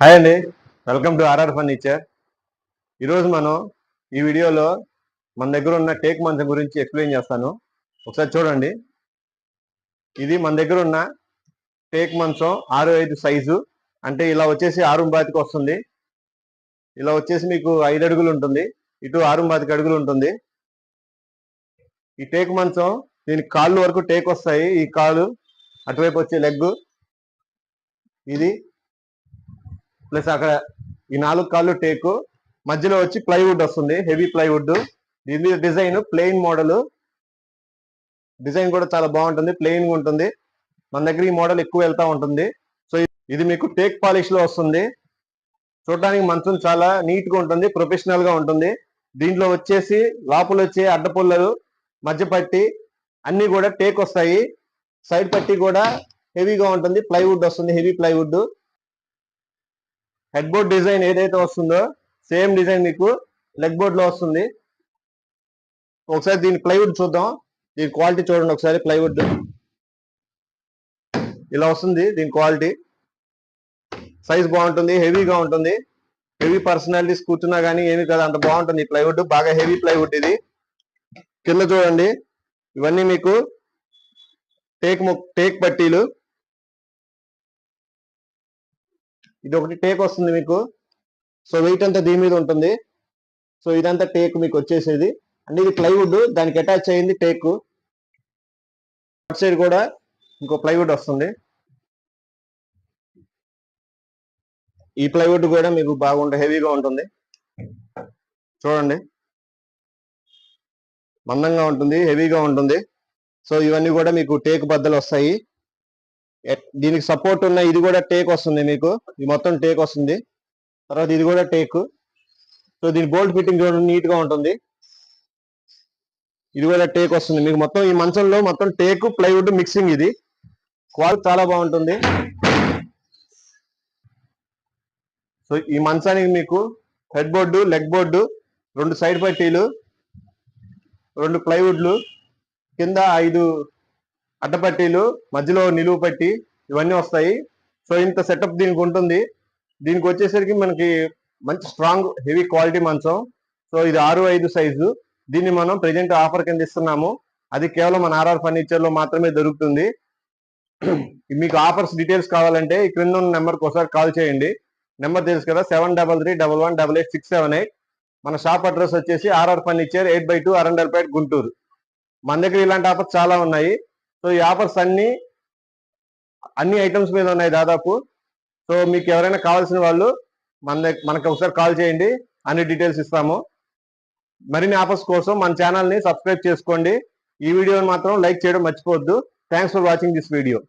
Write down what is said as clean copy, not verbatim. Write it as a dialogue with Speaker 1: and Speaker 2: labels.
Speaker 1: Hi అండి, welcome to RR furniture. ఈరోజు మనం ఈ వీడియోలో మన దగ్గర ఉన్న టేక్ మంచం గురించి ఎక్స్ప్లెయిన్ చేస్తాను. ఒకసారి చూడండి. ఇది మన దగ్గర ఉన్న టేక్ మంచం 6'5" సైజు. అంటే ఇలా వచ్చేసి 6'5" వస్తుంది. ఇలా వచ్చేసి మీకు 5 అడుగులు ఉంటుంది, ఇటు 6'5" అడుగులు ఉంటుంది. ఈ టేక్ మంచం దీనికి కాళ్ళు వరకు టేక్ వస్తాయి. ఈ కాలు అటువైపు వచ్చే లెగ్ ఇది, ప్లస్ అక్కడ ఈ 4 కాళ్ళు టేకు, మధ్యలో వచ్చి ప్లైవుడ్ వస్తుంది, హెవీ ప్లైవుడ్. దీని మీద డిజైన్ ప్లెయిన్ మోడల్, డిజైన్ కూడా చాలా బాగుంటుంది, ప్లెయిన్ గా ఉంటుంది. మన దగ్గర ఈ మోడల్ ఎక్కువ వెళ్తా ఉంటుంది. సో ఇది మీకు టేక్ పాలిష్ లో వస్తుంది. చూడడానికి మంచం చాలా నీట్ గా ఉంటుంది, ప్రొఫెషనల్ గా ఉంటుంది. దీంట్లో వచ్చేసి లోపల వచ్చే అడ్డపుల్లలు, మధ్య పట్టి అన్ని కూడా టేక్ వస్తాయి. సైడ్ పట్టి కూడా హెవీగా ఉంటుంది, ప్లైవుడ్ వస్తుంది, heavy plywood. Head board design ఏదైతే వస్తుందో సేమ్ డిజైన్ మీకు లెగ్ బోర్డ్ లో వస్తుంది. ఒకసారి దీని ప్లైవుడ్ చూద్దాం, దీని క్వాలిటీ చూడండి ఒకసారి. ప్లైవుడ్ ఇలా వస్తుంది, దీని క్వాలిటీ సైజ్ బాగుంటుంది, హెవీగా ఉంటుంది. హెవీ పర్సనాలిటీస్ కూర్చున్నా కానీ ఏమి కదా, అంత బాగుంటుంది ఈ ప్లైవుడ్. బాగా హెవీ ప్లైవుడ్ ఇది. కింద చూడండి, ఇవన్నీ మీకు టేక్ పట్టీలు. ఇది ఒకటి టేక్ వస్తుంది మీకు. సో వెయిట్ అంతా దీని మీద ఉంటుంది. సో ఇదంతా టేక్ మీకు వచ్చేసేది. అంటే ఇది ప్లైవుడ్, దానికి అటాచ్ అయ్యింది టేక్. అటు సైడ్ కూడా ఇంకో ప్లైవుడ్ వస్తుంది. ఈ ప్లైవుడ్ కూడా మీకు బాగుంటుంది, హెవీగా ఉంటుంది. చూడండి, మందంగా ఉంటుంది, హెవీగా ఉంటుంది. సో ఇవన్నీ కూడా మీకు టేక్ బద్దలు వస్తాయి. దీనికి సపోర్ట్ ఉన్న ఇది కూడా టేక్ వస్తుంది మీకు. ఇది మొత్తం టేక్ వస్తుంది. తర్వాత ఇది కూడా టేక్. సో దీని బోల్ట్ ఫిట్టింగ్ చూడండి, నీట్ గా ఉంటుంది. ఇది కూడా టేక్ వస్తుంది మీకు. మొత్తం ఈ మంచంలో మొత్తం టేక్ ప్లైవుడ్ మిక్సింగ్. ఇది క్వాలిటీ చాలా బాగుంటుంది. సో ఈ మంచానికి మీకు head board, leg board, 2 side పట్టీలు, 2 ప్లైవుడ్లు, కింద 5 అడ్డపట్టీలు, మధ్యలో నిలువు పట్టి, ఇవన్నీ వస్తాయి. సో ఇంత సెటప్ దీనికి ఉంటుంది. దీనికి వచ్చేసరికి మనకి మంచి స్ట్రాంగ్ హెవీ క్వాలిటీ మంచం. సో ఇది 6'5" సైజు. దీన్ని మనం ప్రెజెంట్ ఆఫర్ కింద ఇస్తున్నాము. అది కేవలం మన ఆర్ఆర్ ఫర్నిచర్ లో మాత్రమే దొరుకుతుంది. మీకు ఆఫర్స్ డీటెయిల్స్ కావాలంటే ఈ క్రింద ఉన్న నెంబర్కి ఒకసారి కాల్ చేయండి. నెంబర్ తెలుసు కదా, 7331188678. మన షాప్ అడ్రస్ వచ్చేసి ఆర్ఆర్ ఫర్నిచర్ 8/2 అరండల్పేట్, గుంటూరు. మన దగ్గర ఇలాంటి ఆఫర్స్ చాలా ఉన్నాయి. సో ఈ ఆఫర్స్ అన్ని ఐటమ్స్ మీద ఉన్నాయి దాదాపు. సో మీకు ఎవరైనా కావాల్సిన వాళ్ళు మనకు ఒకసారి కాల్ చేయండి, అన్ని డీటెయిల్స్ ఇస్తాము. మరిన్ని ఆఫర్స్ కోసం మన ఛానల్ని సబ్స్క్రైబ్ చేసుకోండి. ఈ వీడియోని మాత్రం లైక్ చేయడం మర్చిపోవద్దు. Thanks for watching this video.